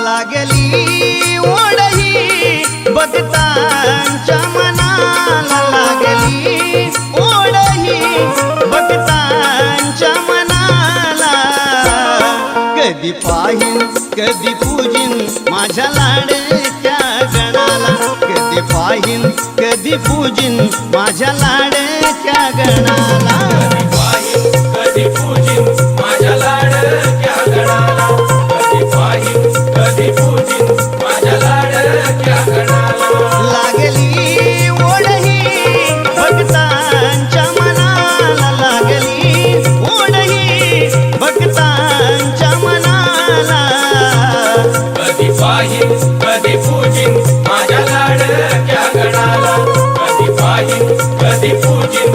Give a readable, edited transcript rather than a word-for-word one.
लागली ओढही भक्तांच्या मनाला, लागली ओढही भक्तांच्या मनाला. कधी पाहीन कधी पूजिन माझ्या लाडक्या गणाला, कधी पाहीन कधी पूजिन माझ्या लाडक्या गणाला. कधी पाहीन कधी पूजिन माझ्या लाडक्या गणाला, कधी पाहीन कधी पूजिन माझ्या लाडक्या गणाला. लागली ओढही भक्तांच्या मनाला, लागली ओढही भक्तांच्या मनाला. कधी पाहीन कधी पूजिन माझ्या लाडक्या गणाला, कधी पाहीन कधी पूजिन